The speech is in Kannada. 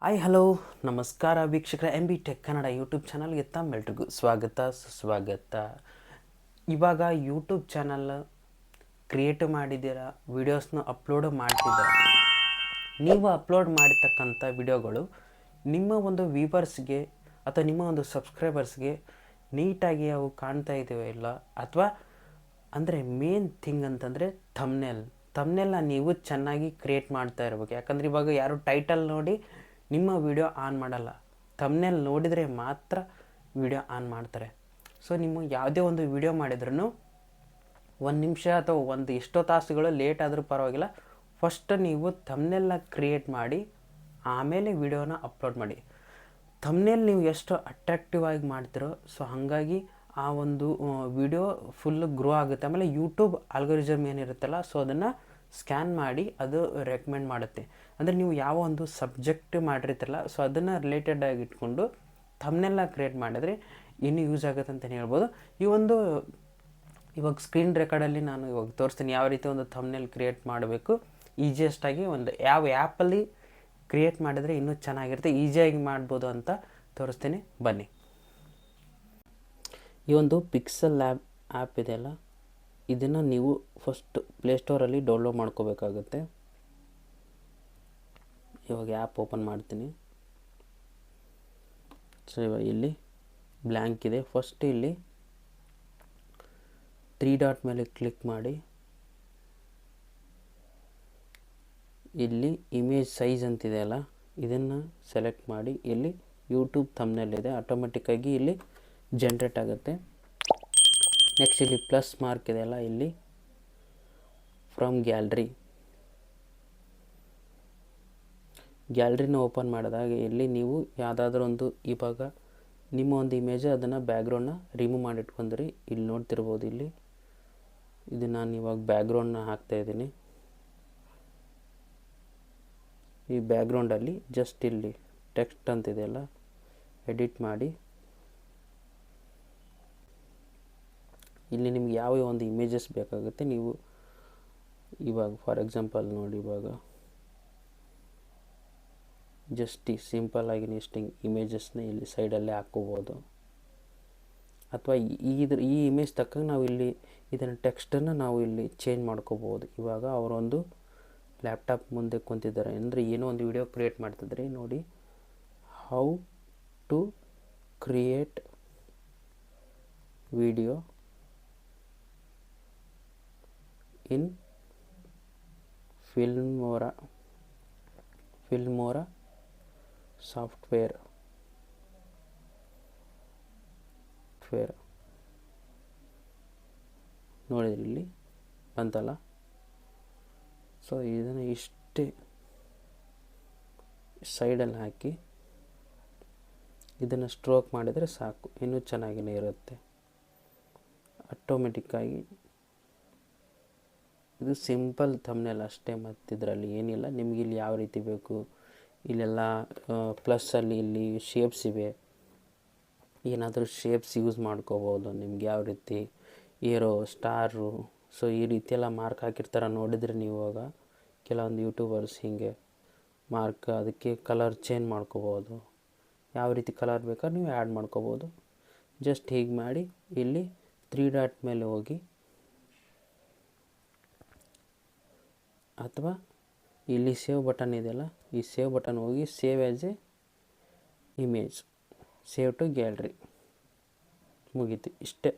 ಹಾಯ್ ಹಲೋ ನಮಸ್ಕಾರ ವೀಕ್ಷಕರ MB ಟೆಕ್ ಕನ್ನಡ ಯೂಟ್ಯೂಬ್ ಚಾನಲ್ಗೆ ತಮ್ಮೆಲ್ರಿಗೂ ಸ್ವಾಗತ ಸುಸ್ವಾಗತ. ಇವಾಗ ಯೂಟ್ಯೂಬ್ ಚಾನಲ್ ಕ್ರಿಯೇಟ್ ಮಾಡಿದ್ದೀರಾ, ವೀಡಿಯೋಸ್ನ ಅಪ್ಲೋಡ್ ಮಾಡ್ತಿದ್ದೀರಾ. ನೀವು ಅಪ್ಲೋಡ್ ಮಾಡಿರ್ತಕ್ಕಂಥ ವಿಡಿಯೋಗಳು ನಿಮ್ಮ ಒಂದು ವ್ಯೂವರ್ಸ್ಗೆ ಅಥವಾ ನಿಮ್ಮ ಒಂದು ಸಬ್ಸ್ಕ್ರೈಬರ್ಸ್ಗೆ ನೀಟಾಗಿ ಅವು ಕಾಣ್ತಾ ಇದ್ದೇವೆ ಇಲ್ಲ, ಅಥವಾ ಅಂದರೆ ಮೇನ್ ಥಿಂಗ್ ಅಂತಂದರೆ ಥಂಬ್ನೇಲ್ನ ನೀವು ಚೆನ್ನಾಗಿ ಕ್ರಿಯೇಟ್ ಮಾಡ್ತಾ ಇರಬೇಕು. ಯಾಕಂದರೆ ಇವಾಗ ಯಾರು ಟೈಟಲ್ ನೋಡಿ ನಿಮ್ಮ ವಿಡಿಯೋ ಆನ್ ಮಾಡಲ್ಲ, ಥಂಬ್ನೇಲ್ ನೋಡಿದರೆ ಮಾತ್ರ ವಿಡಿಯೋ ಆನ್ ಮಾಡ್ತಾರೆ. ಸೊ ನಿಮ್ಮ ಯಾವುದೇ ಒಂದು ವಿಡಿಯೋ ಮಾಡಿದ್ರೂ 1 ನಿಮಿಷ ಅಥವಾ ಎಷ್ಟೋ ತಾಸುಗಳು ಲೇಟ್ ಆದರೂ ಪರವಾಗಿಲ್ಲ, ಫಸ್ಟ್ ನೀವು ಥಂಬ್ನೇಲ್ನ ಕ್ರಿಯೇಟ್ ಮಾಡಿ ಆಮೇಲೆ ವಿಡಿಯೋನ ಅಪ್ಲೋಡ್ ಮಾಡಿ. ಥಂಬ್ನೇಲ್ ನೀವು ಎಷ್ಟು ಅಟ್ರಾಕ್ಟಿವ್ ಆಗಿ ಮಾಡ್ತಿರೋ ಸೊ ಹಾಗಾಗಿ ಆ ಒಂದು ವಿಡಿಯೋ ಫುಲ್ಲು ಗ್ರೋ ಆಗುತ್ತೆ. ಆಮೇಲೆ ಯೂಟ್ಯೂಬ್ ಆಲ್ಗೋರಿಸಮ್ ಏನಿರುತ್ತಲ್ಲ ಸೊ ಅದನ್ನು ಸ್ಕ್ಯಾನ್ ಮಾಡಿ ಅದು ರೆಕಮೆಂಡ್ ಮಾಡುತ್ತೆ. ಅಂದರೆ ನೀವು ಯಾವ ಒಂದು ಸಬ್ಜೆಕ್ಟ್ ಮಾಡಿರ್ತೀರಲ್ಲ ಸೊ ಅದನ್ನು ರಿಲೇಟೆಡ್ ಆಗಿ ಇಟ್ಕೊಂಡು ಥಂಬ್ನೇಲ್ನ ಕ್ರಿಯೇಟ್ ಮಾಡಿದರೆ ಇನ್ನೂ ಯೂಸ್ ಆಗುತ್ತೆ ಅಂತಲೇ ಹೇಳ್ಬೋದು. ಇವಾಗ ಸ್ಕ್ರೀನ್ ರೆಕಾರ್ಡಲ್ಲಿ ನಾನು ಇವಾಗ ತೋರಿಸ್ತೀನಿ ಯಾವ ರೀತಿ ಒಂದು ಥಂಬ್ನೇಲ್ ಕ್ರಿಯೇಟ್ ಮಾಡಬೇಕು. ಈಸಿಯೆಸ್ಟಾಗಿ ಒಂದು ಯಾವ ಆ್ಯಪಲ್ಲಿ ಕ್ರಿಯೇಟ್ ಮಾಡಿದರೆ ಇನ್ನೂ ಚೆನ್ನಾಗಿರುತ್ತೆ, ಈಸಿಯಾಗಿ ಮಾಡ್ಬೋದು ಅಂತ ತೋರಿಸ್ತೀನಿ ಬನ್ನಿ. ಈ ಒಂದು ಪಿಕ್ಸೆಲ್ ಆ್ಯಪ್ ಇದೆಯಲ್ಲ, ಇದನ್ನು ನೀವು ಫಸ್ಟ್ ಪ್ಲೇಸ್ಟೋರಲ್ಲಿ ಡೌನ್ಲೋಡ್ ಮಾಡ್ಕೋಬೇಕಾಗುತ್ತೆ. ಇವಾಗ ಆ್ಯಪ್ ಓಪನ್ ಮಾಡ್ತೀನಿ. ಸೊ ಇವಾಗ ಇಲ್ಲಿ ಬ್ಲ್ಯಾಂಕ್ ಇದೆ. ಫಸ್ಟ್ ಇಲ್ಲಿ 3 ಡಾಟ್ ಮೇಲೆ ಕ್ಲಿಕ್ ಮಾಡಿ, ಇಲ್ಲಿ ಇಮೇಜ್ ಸೈಜ್ ಅಂತಿದೆಯಲ್ಲ ಇದನ್ನು ಸೆಲೆಕ್ಟ್ ಮಾಡಿ, ಇಲ್ಲಿ ಯೂಟ್ಯೂಬ್ ಥಂಬ್ನೇಲ್ ಇದೆ, ಆಟೋಮೆಟಿಕ್ಕಾಗಿ ಇಲ್ಲಿ ಜನ್ರೇಟ್ ಆಗುತ್ತೆ. ನೆಕ್ಸ್ಟ್ ಇಲ್ಲಿ ಪ್ಲಸ್ ಮಾರ್ಕ್ ಇದೆಯಲ್ಲ, ಇಲ್ಲಿ ಫ್ರಮ್ ಗ್ಯಾಲರಿನ ಓಪನ್ ಮಾಡಿದಾಗ ಇಲ್ಲಿ ನೀವು ಯಾವುದಾದ್ರೂ ಒಂದು ಇವಾಗ ನಿಮ್ಮ ಒಂದು ಇಮೇಜ್ ಅದನ್ನು ಬ್ಯಾಕ್ಗ್ರೌಂಡನ್ನ ರಿಮೂವ್ ಮಾಡಿಟ್ಕೊಂಡ್ರಿ. ಇಲ್ಲಿ ನೋಡ್ತಿರ್ಬೋದು, ಇಲ್ಲಿ ಇದು ನಾನು ಇವಾಗ ಬ್ಯಾಕ್ಗ್ರೌಂಡನ್ನ ಹಾಕ್ತಾಯಿದ್ದೀನಿ. ಈ ಬ್ಯಾಕ್ಗ್ರೌಂಡಲ್ಲಿ ಜಸ್ಟ್ ಇಲ್ಲಿ ಟೆಕ್ಸ್ಟ್ ಅಂತಿದೆಯಲ್ಲ ಎಡಿಟ್ ಮಾಡಿ, ಇಲ್ಲಿ ನಿಮ್ಗೆ ಯಾವ ಒಂದು ಇಮೇಜಸ್ ಬೇಕಾಗುತ್ತೆ ನೀವು ಇವಾಗ ಫಾರ್ ಎಕ್ಸಾಂಪಲ್ ನೋಡಿ, ಇವಾಗ ಜಸ್ಟ್ ಸಿಂಪಲ್ ಆಗಿ ಇಷ್ಟು ಇಮೇಜಸ್ನ ಇಲ್ಲಿ ಸೈಡಲ್ಲೇ ಹಾಕ್ಕೋಬೋದು. ಅಥವಾ ಈ ಇಮೇಜ್ ತಕ್ಕಂಗೆ ನಾವು ಇಲ್ಲಿ ಇದನ್ನು ಟೆಕ್ಸ್ಟನ್ನು ನಾವು ಇಲ್ಲಿ ಚೇಂಜ್ ಮಾಡ್ಕೋಬೋದು. ಇವಾಗ ಅವರೊಂದು ಲ್ಯಾಪ್ಟಾಪ್ ಮುಂದೆ ಕುಂತಿದ್ದಾರೆ ಅಂದರೆ ಏನೋ ಒಂದು ವಿಡಿಯೋ ಕ್ರಿಯೇಟ್ ಮಾಡ್ತಿದ್ರೆ ನೋಡಿ, how to create video in Filmora software ನೋಡಿದ್ರಿ ಇಲ್ಲಿ ಬಂತಲ್ಲ. ಸೊ ಇದನ್ನು ಇಷ್ಟೇ ಸೈಡಲ್ಲಿ ಹಾಕಿ ಇದನ್ನು ಸ್ಟ್ರೋಕ್ ಮಾಡಿದರೆ ಸಾಕು, ಇನ್ನೂ ಚೆನ್ನಾಗಿಯೇ ಇರುತ್ತೆ ಆಟೋಮೆಟಿಕ್ಕಾಗಿ. ಇದು ಸಿಂಪಲ್ ಥಂಬ್ನೇಲ್ ಅಷ್ಟೇ, ಮತ್ತು ಇದರಲ್ಲಿ ಏನಿಲ್ಲ. ನಿಮಗೆ ಇಲ್ಲಿ ಯಾವ ರೀತಿ ಬೇಕು ಇಲ್ಲೆಲ್ಲ ಪ್ಲಸ್ಸಲ್ಲಿ ಇಲ್ಲಿ ಶೇಪ್ಸ್ ಇವೆ, ಏನಾದರೂ ಶೇಪ್ಸ್ ಯೂಸ್ ಮಾಡ್ಕೋಬೋದು. ನಿಮ್ಗೆ ಯಾವ ರೀತಿ ಏರೋ ಸ್ಟಾರು ಸೊ ಈ ರೀತಿ ಎಲ್ಲ ಮಾರ್ಕ್ ಹಾಕಿರ್ತಾರೆ ನೋಡಿದರೆ ನೀವು ಇವಾಗ ಕೆಲವೊಂದು ಯೂಟ್ಯೂಬರ್ಸ್ ಹೀಗೆ ಮಾರ್ಕ್, ಅದಕ್ಕೆ ಕಲರ್ ಚೇಂಜ್ ಮಾಡ್ಕೋಬೋದು. ಯಾವ ರೀತಿ ಕಲರ್ ಬೇಕಾದ್ರೆ ನೀವು ಆ್ಯಡ್ ಮಾಡ್ಕೋಬೋದು. ಜಸ್ಟ್ ಹೀಗೆ ಮಾಡಿ ಇಲ್ಲಿ 3 ಡಾಟ್ ಮೇಲೆ ಹೋಗಿ, ಅಥವಾ ಇಲ್ಲಿ ಸೇವ್ ಬಟನ್ ಇದೆಯಲ್ಲ ಈ ಸೇವ್ ಬಟನ್ ಹೋಗಿ save as a image, save to gallery, ಮುಗೀತು ಇಷ್ಟೇ.